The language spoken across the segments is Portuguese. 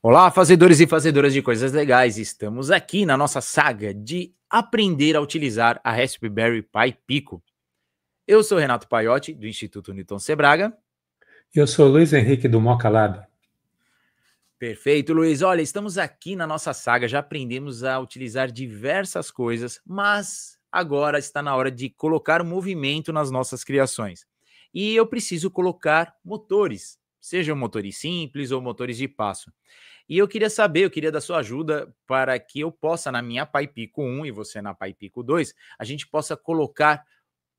Olá, fazedores e fazedoras de coisas legais. Estamos aqui na nossa saga de aprender a utilizar a Raspberry Pi Pico. Eu sou Renato Paiotti, do Instituto Newton Sebraga. Eu sou Luiz Henrique do Moca Lab. Perfeito, Luiz. Olha, estamos aqui na nossa saga, já aprendemos a utilizar diversas coisas, mas agora está na hora de colocar movimento nas nossas criações. E eu preciso colocar motores, sejam motores simples ou motores de passo. E eu queria da sua ajuda para que eu possa, na minha Pi Pico 1 e você na Pi Pico 2, a gente possa colocar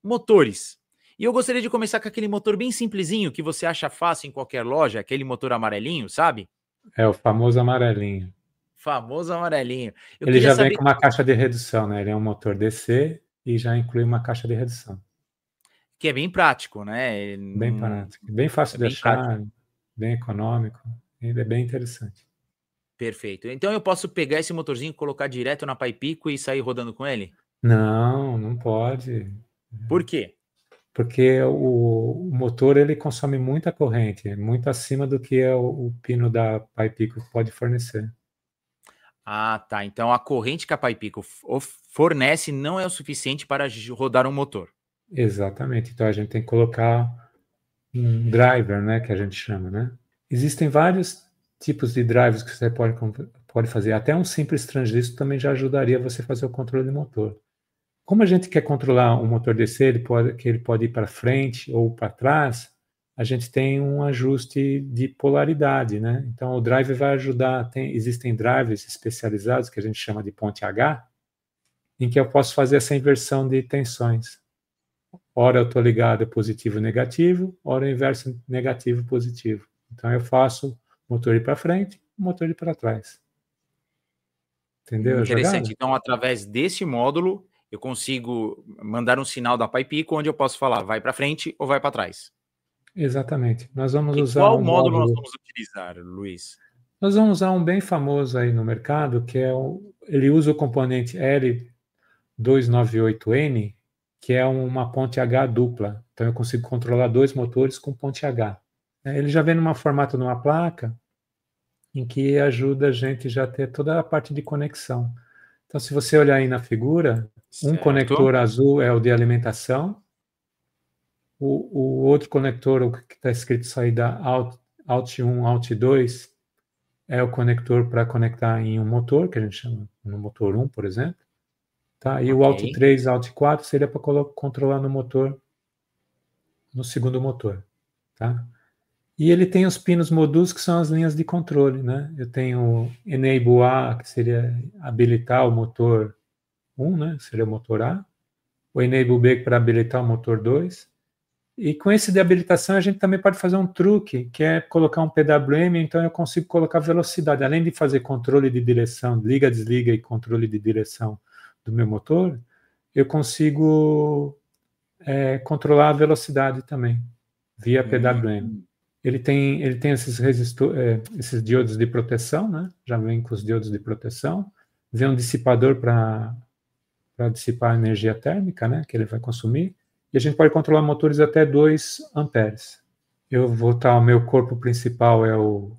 motores. E eu gostaria de começar com aquele motor bem simplesinho que você acha fácil em qualquer loja, aquele motor amarelinho, sabe? É o famoso amarelinho. Famoso amarelinho. Ele já vem com uma caixa de redução, né? Ele é um motor DC e já inclui uma caixa de redução. Que é bem prático, né? Bem prático, bem fácil de achar, bem econômico, ainda é bem interessante. Perfeito. Então eu posso pegar esse motorzinho, colocar direto na Pi Pico e sair rodando com ele? Não, não pode. Por quê? Porque o motor ele consome muita corrente, muito acima do que o pino da Pi Pico pode fornecer. Ah, tá. Então a corrente que a Pi Pico fornece não é o suficiente para rodar um motor. Exatamente. Então a gente tem que colocar um driver, né, que a gente chama, né? Existem vários tipos de drivers que você pode fazer. Até um simples transistor também já ajudaria você a fazer o controle do motor. Como a gente quer controlar um motor DC, ele pode ir para frente ou para trás, a gente tem um ajuste de polaridade, né? Então o driver vai ajudar. Existem drivers especializados que a gente chama de ponte H, em que eu posso fazer essa inversão de tensões. Ora eu estou ligado positivo negativo, ora o inverso negativo positivo. Então eu faço o motor ir para frente, o motor ir para trás. Entendeu? Interessante. Então, através desse módulo, eu consigo mandar um sinal da Pi Pico onde eu posso falar vai para frente ou vai para trás. Exatamente. Nós vamos usar qual módulo nós vamos utilizar, Luiz? Nós vamos usar um bem famoso aí no mercado, que é ele usa o componente L298N, que é uma ponte H dupla. Então eu consigo controlar dois motores com ponte H. Ele já vem num formato numa placa, em que ajuda a gente já a ter toda a parte de conexão. Então, se você olhar aí na figura, um conector azul é o de alimentação, o outro conector, o que está escrito saída Out 1, Out 2, é o conector para conectar em um motor, que a gente chama no motor 1, por exemplo. Tá? E o Out 3, Out 4 seria para controlar no motor, no segundo motor. Tá? E ele tem os pinos modulos, que são as linhas de controle. Né? Eu tenho Enable A, que seria habilitar o motor 1, né? Seria o motor A. O Enable B, para habilitar o motor 2. E com esse de habilitação, a gente também pode fazer um truque, que é colocar um PWM, então eu consigo colocar velocidade. Além de fazer controle de direção, liga, desliga e controle de direção do meu motor, eu consigo controlar a velocidade também, via PWM. Ele tem esses esses diodos de proteção, né? Já vem com os diodos de proteção. Vem um dissipador para dissipar a energia térmica, né? Que ele vai consumir. E a gente pode controlar motores até 2 amperes. Eu vou estar, o meu corpo principal é o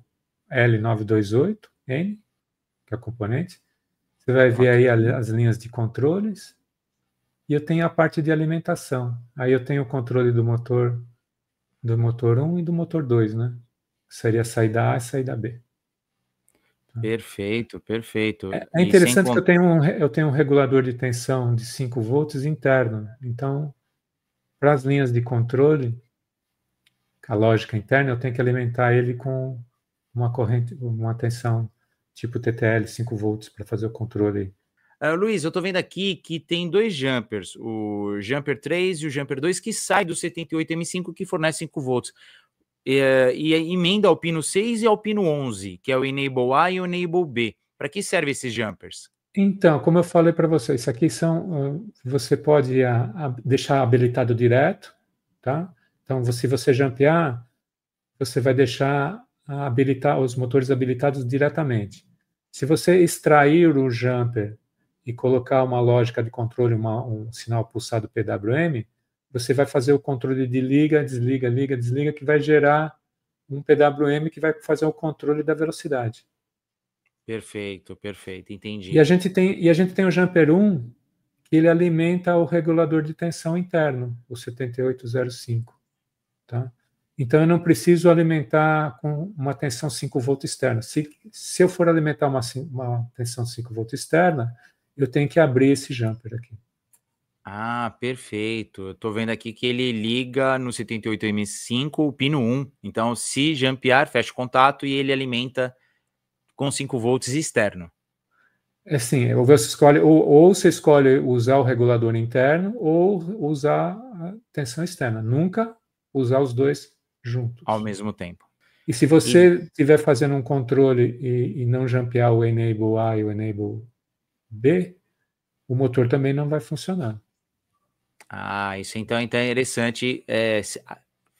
L928N, que é o componente. Você vai ver aí as linhas de controles. E eu tenho a parte de alimentação. Aí eu tenho o controle do motor 1 e do motor 2, né? Seria a saída A e a saída B. Perfeito, perfeito. É interessante que eu tenho um regulador de tensão de 5 volts interno. Então, para as linhas de controle, a lógica interna, eu tenho que alimentar ele com uma corrente, uma tensão tipo TTL 5 volts para fazer o controle. Luiz, eu estou vendo aqui que tem 2 jumpers, o jumper 3 e o jumper 2, que sai do 78M5, que fornece 5 volts. E emenda ao pino 6 e ao pino 11, que é o Enable A e o Enable B. Para que servem esses jumpers? Então, como eu falei para você, isso aqui você pode deixar habilitado direto, tá? Então, se você jumpear, você vai deixar habilitar os motores habilitados diretamente. Se você extrair o jumper e colocar uma lógica de controle, um sinal pulsado PWM, você vai fazer o controle de liga, desliga, liga, desliga, que vai gerar um PWM que vai fazer o controle da velocidade. Perfeito, perfeito, E entendi. a gente tem o Jumper 1, que ele alimenta o regulador de tensão interno, o 7805, tá? Então eu não preciso alimentar com uma tensão 5 volt externa. Se eu for alimentar uma tensão 5 volt externa, eu tenho que abrir esse jumper aqui. Ah, perfeito. Eu tô vendo aqui que ele liga no 78M5 o pino 1. Então, se jampear, fecha o contato e ele alimenta com 5 volts externo. É assim, ou você escolhe, ou você escolhe usar o regulador interno ou usar a tensão externa. Nunca usar os dois Ao juntos. mesmo tempo. E se E, você estiver fazendo um controle e não jampear o Enable A e o Enable B, o motor também não vai funcionar. isso então é interessante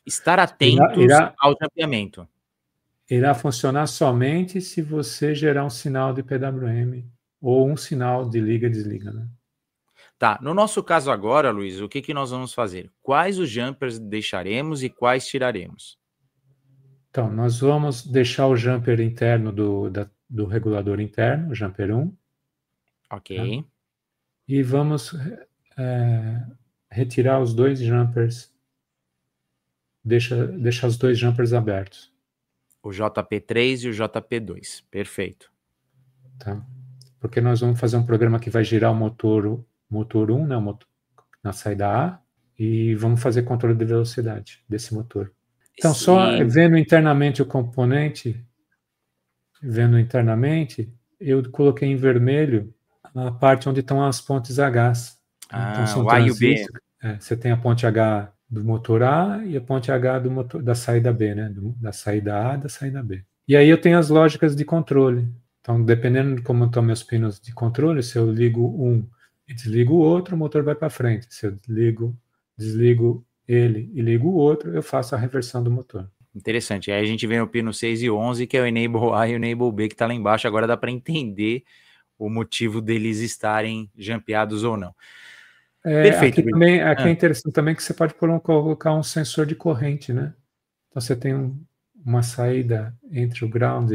estar Irá, atentos irá, ao jampeamento. irá funcionar somente se você gerar um sinal de PWM ou um sinal de liga-desliga, né? Tá, no nosso caso agora, Luiz, o que, que nós vamos fazer? Quais os jumpers deixaremos e quais tiraremos? Então, nós vamos deixar o jumper interno do regulador interno, o jumper 1, Ok. tá? E vamos retirar os dois jumpers, deixa os dois jumpers abertos. O JP3 e o JP2. Perfeito. Tá? Porque nós vamos fazer um programa que vai girar o motor 1, né, o motor, na saída A, e vamos fazer controle de velocidade desse motor. Então, só E, vendo internamente o componente, eu coloquei em vermelho a parte onde estão as pontes H. Então, são o A e o B. transistores. Você tem a ponte H do motor A e a ponte H do motor, da saída B, né? Da saída A e da saída B. E aí eu tenho as lógicas de controle. Então, dependendo de como estão meus pinos de controle, se eu ligo um e desligo o outro, o motor vai para frente. Se eu desligo ele e ligo o outro, eu faço a reversão do motor. Interessante. Aí a gente vem o pino 6 e 11, que é o Enable A e o Enable B, que está lá embaixo. Agora dá para entender o motivo deles estarem jampeados ou não. Perfeito, Luiz. Aqui é interessante também que você pode colocar um sensor de corrente, né? Então você tem uma saída entre o ground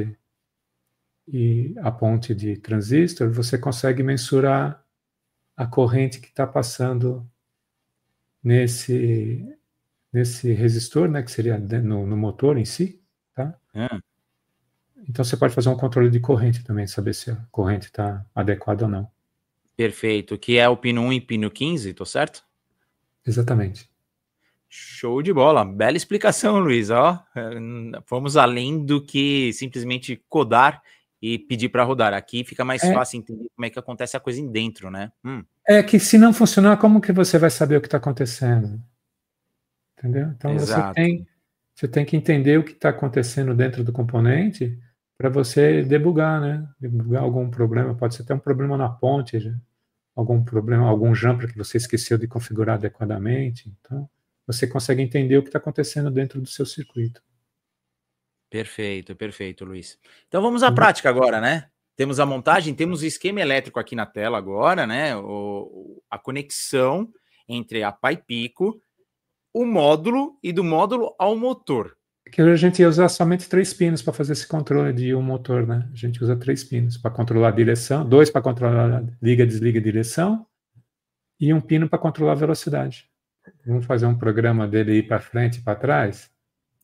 e a ponte de transistor, você consegue mensurar a corrente que está passando nesse resistor, né, que seria no motor em si, tá? Então você pode fazer um controle de corrente também, saber se a corrente está adequada ou não. Perfeito. Que é o pino 1 e pino 15, tô certo? Exatamente. Show de bola. Bela explicação, Luiz. Ó, fomos além do que simplesmente codar e pedir para rodar. Aqui fica mais É, fácil entender como é que acontece a coisa em dentro, né? é que se não funcionar, como que você vai saber o que está acontecendo? Entendeu? Então Exato. você tem que entender o que está acontecendo dentro do componente para você debugar, né? Debugar algum problema, pode ser até um problema na ponte, algum problema, algum jumper que você esqueceu de configurar adequadamente. Então, você consegue entender o que está acontecendo dentro do seu circuito. Perfeito, perfeito, Luiz. Então vamos à prática agora, né? Temos a montagem, temos o esquema elétrico aqui na tela agora, né? A conexão entre a Pai Pico, o módulo e do módulo ao motor. Que a gente ia usar somente 3 pinos para fazer esse controle de um motor, né? A gente usa 3 pinos para controlar a direção, 2 para controlar a liga, desliga a direção e um pino para controlar a velocidade. Vamos fazer um programa dele ir para frente e para trás?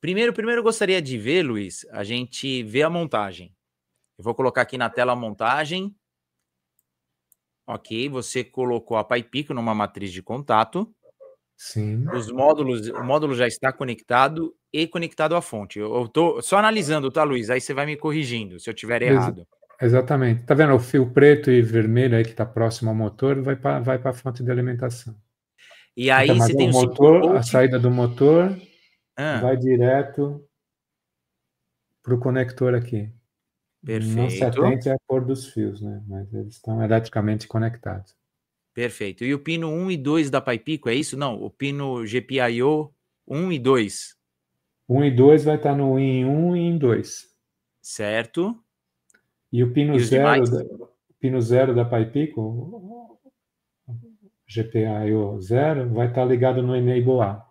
Primeiro eu gostaria de ver, Luiz, a gente vê a montagem. Eu vou colocar aqui na tela a montagem. Ok, você colocou a Pai Pico numa matriz de contato. Sim. O módulo já está conectado e conectado à fonte. Eu estou só analisando, tá, Luiz? Aí você vai me corrigindo se eu tiver errado. Exatamente. Tá vendo o fio preto e vermelho aí que está próximo ao motor vai para a fonte de alimentação. E Então, aí mas você o tem o 5 motor, a volt. saída do motor Ah, vai direto para o conector aqui. Não se perfeito, atente à cor dos fios, né? Mas eles estão eletricamente conectados. perfeito. E o pino 1 e 2 da Pai Pico, é isso? Não, o pino GPIO 1 e 2, 1 e 2 vai estar no in 1 e in 2. certo? E o E os demais? pino 0 da PaiPico, GPIO 0, vai estar ligado no Enable A.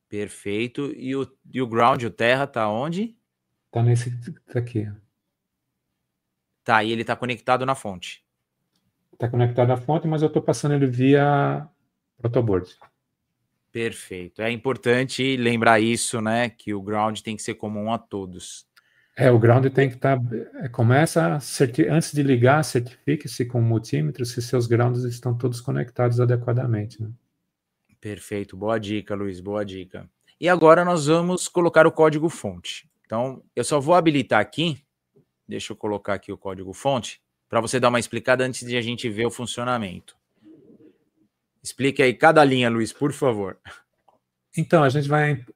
Perfeito. E o ground, o terra, tá onde? Está nesse aqui. Tá, e ele está conectado na fonte. Está conectado à fonte, mas eu estou passando ele via protoboard. Perfeito. É importante lembrar isso, né? Que o ground tem que ser comum a todos. O ground tem que estar. Antes de ligar, certifique-se com o multímetro se seus grounds estão todos conectados adequadamente. Né? Perfeito. Boa dica, Luiz. Boa dica. E agora nós vamos colocar o código-fonte. Então, eu só vou habilitar aqui. Deixa eu colocar aqui o código-fonte para você dar uma explicada antes de a gente ver o funcionamento. Explique aí cada linha, Luiz, por favor. Então, a gente vai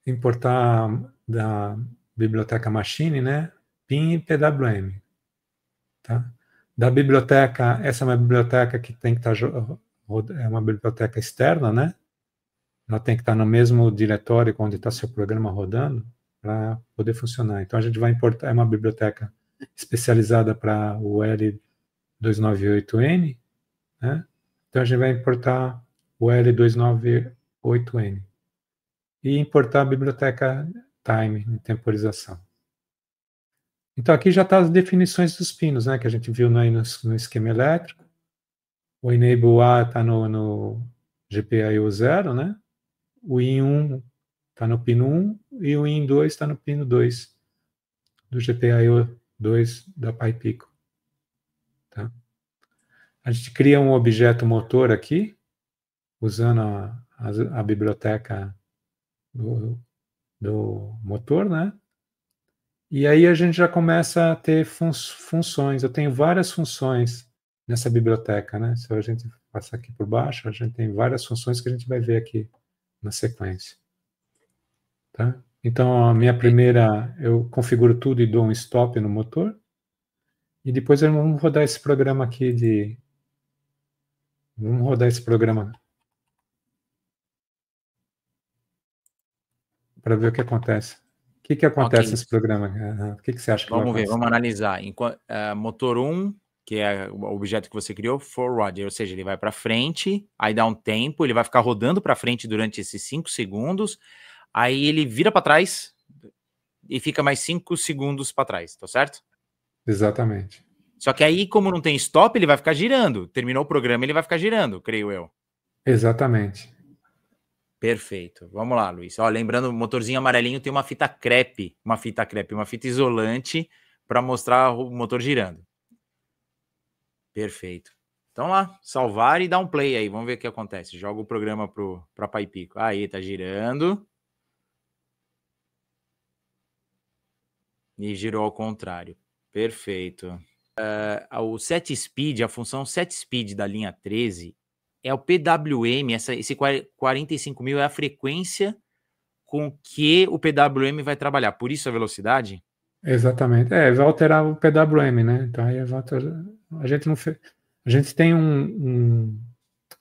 importar da biblioteca Machine, né? PIN e PWM. Tá? Da biblioteca, essa é uma biblioteca que tem que estar é uma biblioteca externa, né? Ela tem que estar no mesmo diretório onde está seu programa rodando para poder funcionar. Então a gente vai importar, é uma biblioteca especializada para o L298N, né? Então a gente vai importar o L298N e importar a biblioteca time, de temporização. Então aqui já está as definições dos pinos, né? Que a gente viu no esquema elétrico. O enable A está no GPIO 0, né? O IN1 está no pino 1 e o IN2 está no pino 2 do GPIO 2 da PyPico. Tá? A gente cria um objeto motor aqui, usando a biblioteca do motor, né? E aí a gente já começa a ter funções. Eu tenho várias funções nessa biblioteca, né? Se a gente passar aqui por baixo, a gente tem várias funções que a gente vai ver aqui na sequência. Tá? Então, a minha primeira, eu configuro tudo e dou um stop no motor. E depois vamos rodar esse programa aqui Vamos rodar esse programa para ver o que acontece. O que acontece nesse programa? O que você acha que vai acontecer? Vamos ver, vamos analisar. Motor 1, que é o objeto que você criou, forward, ou seja, ele vai para frente, aí dá um tempo, ele vai ficar rodando para frente durante esses 5 segundos, aí ele vira para trás e fica mais 5 segundos para trás, tá certo? Exatamente. Só que aí, como não tem stop, ele vai ficar girando. Terminou o programa, ele vai ficar girando, creio eu. Exatamente. Perfeito. Vamos lá, Luiz. Ó, lembrando, o motorzinho amarelinho tem uma fita isolante para mostrar o motor girando. Perfeito. Então lá, salvar e dar um play aí. Vamos ver o que acontece. Joga o programa para PyPico. Aí, tá girando. E girou ao contrário. Perfeito. O set speed, a função set speed da linha 13 é o PWM. Esse 45.000 é a frequência com que o PWM vai trabalhar. Por isso a velocidade? Exatamente. Vai alterar o PWM, né? Então aí a gente não fez. A gente tem um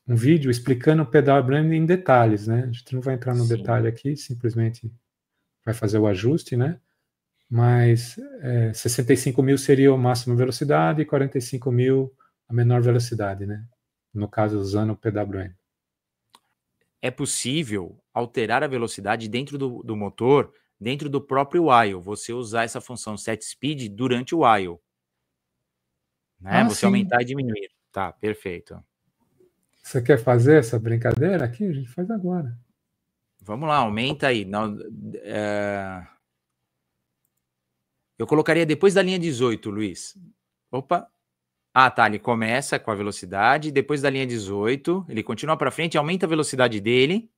vídeo explicando o PWM em detalhes, né? A gente não vai entrar no detalhe aqui, simplesmente vai fazer o ajuste, né? Mas 65.000 seria a máxima velocidade e 45.000 a menor velocidade, né? No caso, usando o PWM. É possível alterar a velocidade dentro do motor, dentro do próprio while, você usar essa função setSpeed durante o while. Né? Você sim. aumentar e diminuir. Tá, perfeito. Você quer fazer essa brincadeira aqui? A gente faz agora. Vamos lá, aumenta aí. Eu colocaria depois da linha 18, Luiz. Opa. Ah, tá. Ele começa com a velocidade, depois da linha 18, ele continua para frente, aumenta a velocidade dele.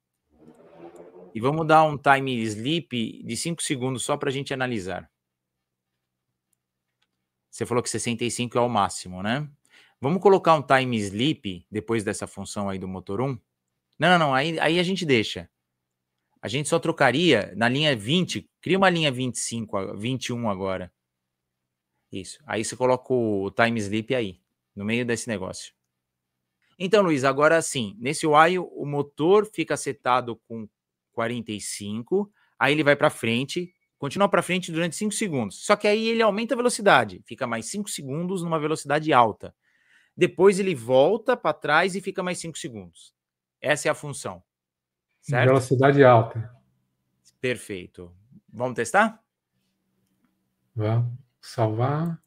E vamos dar um time sleep de 5 segundos só para a gente analisar. Você falou que 65 é o máximo, né? Vamos colocar um time sleep depois dessa função aí do motor 1? Não. Aí a gente deixa. A gente só trocaria na linha 20. Cria uma linha 25, 21 agora. Isso. Aí você coloca o time sleep aí, no meio desse negócio. Então, Luiz, agora sim, nesse while, o motor fica setado com 45, aí ele vai para frente, continua para frente durante 5 segundos. Só que aí ele aumenta a velocidade, fica mais 5 segundos numa velocidade alta. Depois ele volta para trás e fica mais 5 segundos. Essa é a função. Certo? Velocidade alta. Perfeito. Vamos testar? Vamos salvar.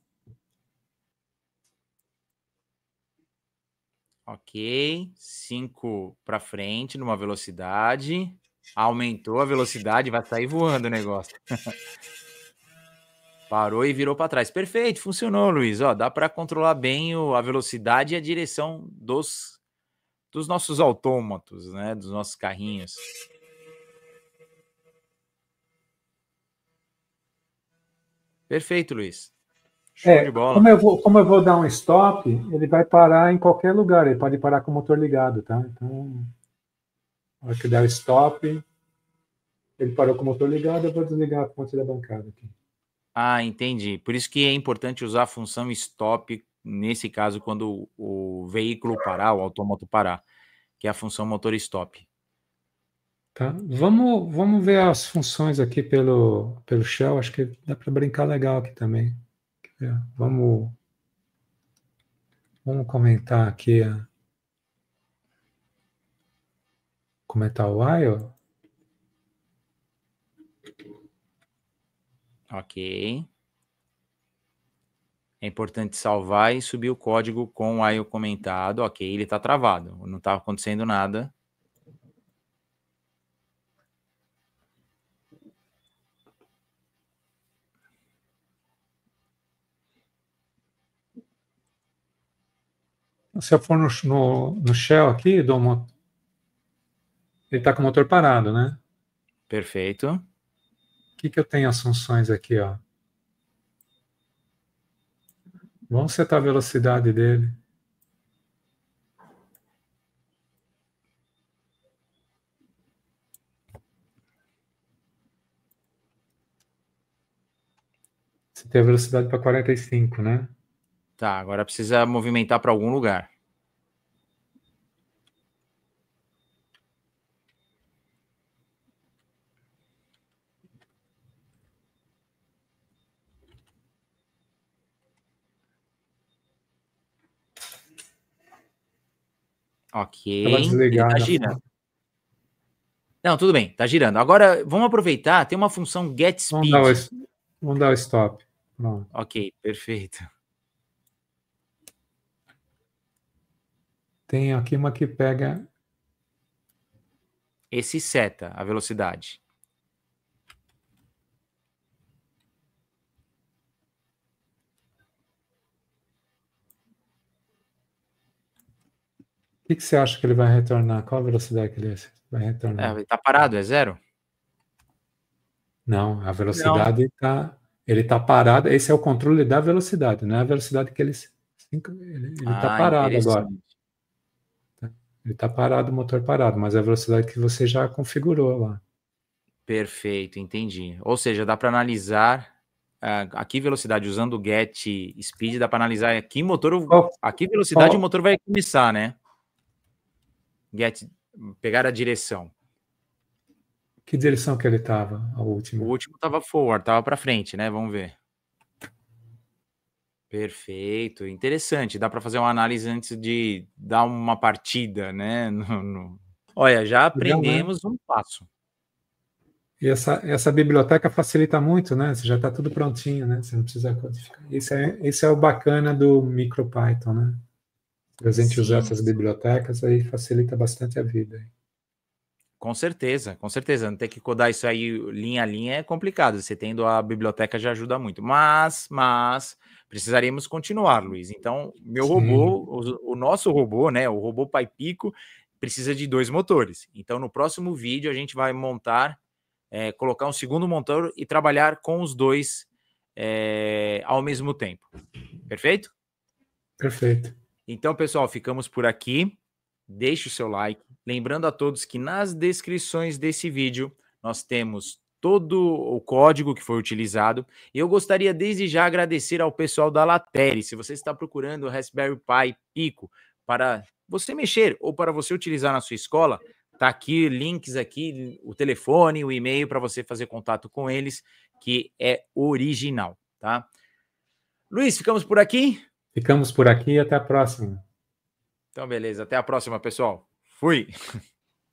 Ok, 5 para frente numa velocidade, aumentou a velocidade, vai sair voando o negócio. Parou e virou para trás. Perfeito, funcionou, Luiz. Ó, dá para controlar bem a velocidade e a direção dos nossos autômatos, né? Dos nossos carrinhos. Perfeito, Luiz. Show de bola. Como eu vou dar um stop, ele vai parar em qualquer lugar. Ele pode parar com o motor ligado, tá? Então, na hora que der o stop, ele parou com o motor ligado, eu vou desligar a fonte da bancada aqui. Ah, entendi. Por isso que é importante usar a função stop, nesse caso, quando o veículo parar, o autômato parar, que é a função motor stop. Tá? Vamos ver as funções aqui pelo Shell, acho que dá para brincar legal aqui também. Vamos comentar aqui, comentar o while. Ok. É importante salvar e subir o código com o while comentado. Ok, ele está travado, não está acontecendo nada. Se eu for no Shell aqui, ele está com o motor parado, né? Perfeito. O que eu tenho as funções aqui, ó? Vamos setar a velocidade dele. Você tem a velocidade para 45, né? Tá, agora precisa movimentar para algum lugar. Ok. Estava desligado. Ele tá girando. Não, tudo bem, tá girando. Agora, vamos aproveitar, tem uma função get speed. Vamos dar o stop. Pronto. Ok, perfeito. Tem aqui uma que pega... Esse seta a velocidade. O que você acha que ele vai retornar? Qual a velocidade que ele vai retornar? Ele tá parado, é 0? Não, a velocidade está... Ele está parado. Esse é o controle da velocidade, não é a velocidade que ele está parado agora. Ele está parado, o motor parado, mas é a velocidade que você já configurou lá. Perfeito, entendi. Ou seja, dá para analisar aqui velocidade usando o get speed, dá para analisar aqui velocidade o motor vai começar, né? Pegar a direção. Que direção que ele estava, a última? O último estava forward, estava para frente, né? Vamos ver. Perfeito, interessante. Dá para fazer uma análise antes de dar uma partida, né? Olha, já aprendemos um passo. E essa biblioteca facilita muito, né? Você já está tudo prontinho, né? Você não precisa codificar. Esse é o bacana do MicroPython, né? Se a gente usar essas bibliotecas, aí facilita bastante a vida. Com certeza, com certeza. Não ter que codar isso aí linha a linha é complicado. Você tendo a biblioteca já ajuda muito. Mas precisaremos continuar, Luiz. Então, o nosso robô, né? O robô PyPico precisa de 2 motores. Então, no próximo vídeo, a gente vai montar, colocar um segundo motor e trabalhar com os 2 ao mesmo tempo. Perfeito? Perfeito. Então, pessoal, ficamos por aqui. Deixe o seu like. Lembrando a todos que nas descrições desse vídeo nós temos todo o código que foi utilizado. E eu gostaria desde já agradecer ao pessoal da Lateri. Se você está procurando o Raspberry Pi Pico para você mexer ou para você utilizar na sua escola, tá aqui links aqui, o telefone, o e-mail para você fazer contato com eles, que é original, tá? Luiz, ficamos por aqui? Ficamos por aqui e até a próxima. Então, beleza. Até a próxima, pessoal. Fui!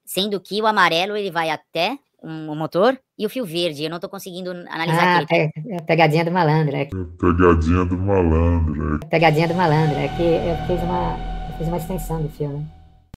Sendo que o amarelo, ele vai até o motor e o fio verde. Eu não tô conseguindo analisar aqui. Pegadinha do malandro. Pegadinha do malandro. É que eu fiz Fiz uma extensão do fio, né?